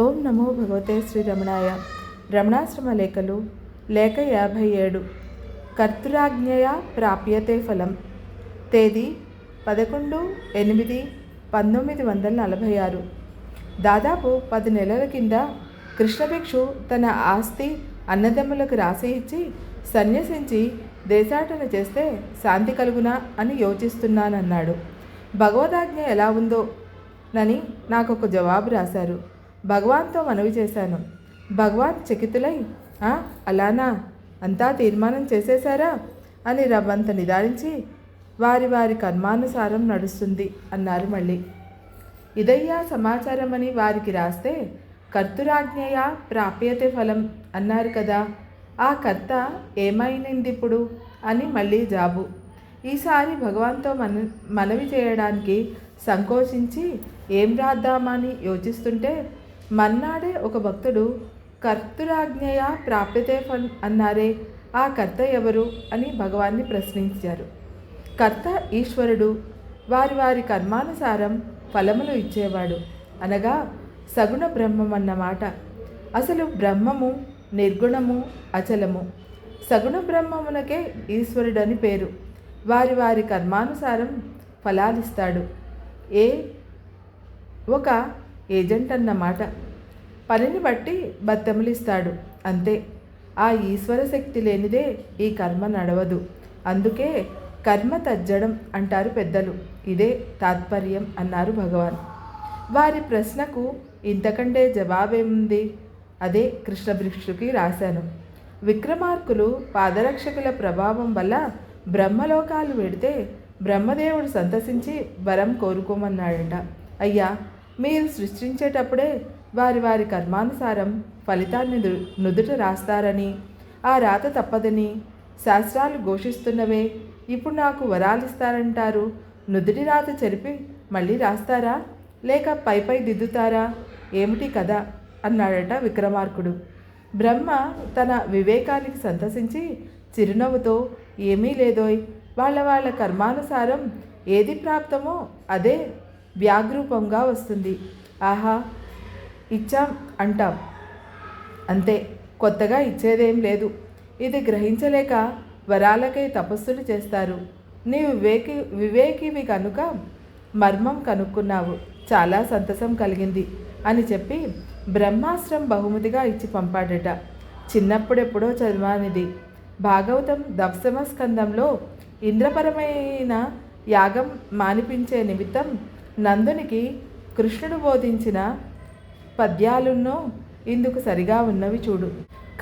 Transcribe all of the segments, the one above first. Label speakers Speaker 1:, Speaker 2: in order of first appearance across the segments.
Speaker 1: ఓం నమో భగవతే శ్రీరమణాయ. రమణాశ్రమ లేఖలు లేఖ 57. కర్తృరాజ్ఞయా ప్రాప్యతే ఫలం. తేదీ 11/8/1946. దాదాపు 10 నెలల కింద కృష్ణభిక్షు తన ఆస్తి అన్నదమ్ములకు రాసి ఇచ్చి సన్యసించి దేశాటన చేస్తే శాంతి కలుగునా అని యోచిస్తున్నానన్నాడు. భగవదాజ్ఞ ఎలా ఉందో నని నాకొక జవాబు రాశారు. భగవాన్తో మనవి చేశాను. భగవాన్ చకితులై, అలానా, అంతా తీర్మానం చేసేశారా అని రవ్వంత నిదానించి, వారి వారి కర్మానుసారం నడుస్తుంది అన్నారు. మళ్ళీ ఇదయ్యా సమాచారం అని వారికి రాస్తే కర్తృరాజ్ఞయా ప్రాప్యతే ఫలం అన్నారు కదా, ఆ కర్త ఏమైందిప్పుడు అని మళ్ళీ జాబు. ఈసారి భగవాన్తో మనవి చేయడానికి సంకోచించి ఏం రాద్దామని యోచిస్తుంటే మన్నాడే ఒక భక్తుడు కర్తృరాజ్ఞయా ప్రాప్యతే ఫలం అన్నారే, ఆ కర్త ఎవరు అని భగవాన్ని ప్రశ్నించారు. కర్త ఈశ్వరుడు, వారి వారి కర్మానుసారం ఫలములు ఇచ్చేవాడు, అనగా సగుణ బ్రహ్మం అన్నమాట. అసలు బ్రహ్మము నిర్గుణము అచలము. సగుణ బ్రహ్మమునకే ఈశ్వరుడని పేరు. వారి వారి కర్మానుసారం ఫలాలిస్తాడు. ఒక ఏజెంట్ అన్నమాట. పనిని బట్టి బత్తములిస్తాడు, అంతే. ఆ ఈశ్వర శక్తి లేనిదే ఈ కర్మ నడవదు. అందుకే కర్మ తజ్జడం అంటారు పెద్దలు. ఇదే తాత్పర్యం అన్నారు భగవాన్. వారి ప్రశ్నకు ఇంతకంటే జవాబేముంది? అదే కృష్ణభిక్షుకి రాశాను. విక్రమార్కులు పాదరక్షకుల ప్రభావం వల్ల బ్రహ్మలోకాలు వెడితే బ్రహ్మదేవుడు సంతసించి వరం కోరుకోమన్నాడట. అయ్యా, మీరు సృష్టించేటప్పుడే వారి వారి కర్మానుసారం ఫలితాన్ని నుదుట రాస్తారని, ఆ రాత తప్పదని శాస్త్రాలు ఘోషిస్తున్నవే. ఇప్పుడు నాకు వరాలిస్తారంటారు. నుదుటి రాత చెరిపి మళ్ళీ రాస్తారా, లేక పై దిద్దుతారా? ఏమిటి కదా అన్నాడట విక్రమార్కుడు. బ్రహ్మ తన వివేకానికి సంతసించి చిరునవ్వుతో, ఏమీ లేదోయ్, వాళ్ళ కర్మానుసారం ఏది ప్రాప్తమో అదే వ్యాగ్రూపంగా వస్తుంది. ఆహా, ఇచ్చాం అంటాం, అంతే. కొత్తగా ఇచ్చేదేం లేదు. ఇది గ్రహించలేక వరాలకై తపస్సులు చేస్తారు. నీవు వివేకివి కనుక మర్మం కనుక్కున్నావు. చాలా సంతసం కలిగింది అని చెప్పి బ్రహ్మాస్త్రం బహుమతిగా ఇచ్చి పంపాడట. చిన్నప్పుడెప్పుడో చదివానిది. భాగవతం దశమ స్కందంలో ఇంద్రపరమైన యాగం మానిపించే నిమిత్తం నందునికి కృష్ణుడు బోధించిన పద్యాలున్నో ఇందుకు సరిగా ఉన్నవి చూడు.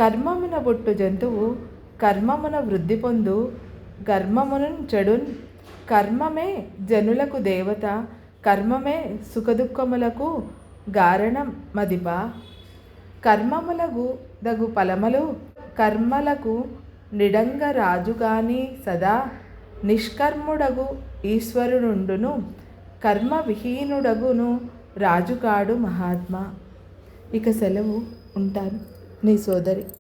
Speaker 1: కర్మమున బుట్టు జంతువు కర్మమున వృద్ధి పొందు, కర్మమును చెడున్, కర్మమే జనులకు దేవత, కర్మమే సుఖదుఖములకు గారణం మదిపా. కర్మములకు దగు ఫలములు కర్మలకు నిడంగ రాజుగాని సదా నిష్కర్ముడగు ఈశ్వరునుండును, కర్మ విహీనుడగును రాజుగాడు మహాత్మా. ఇక సెలవు. ఉంటాను. నీ సోదరి.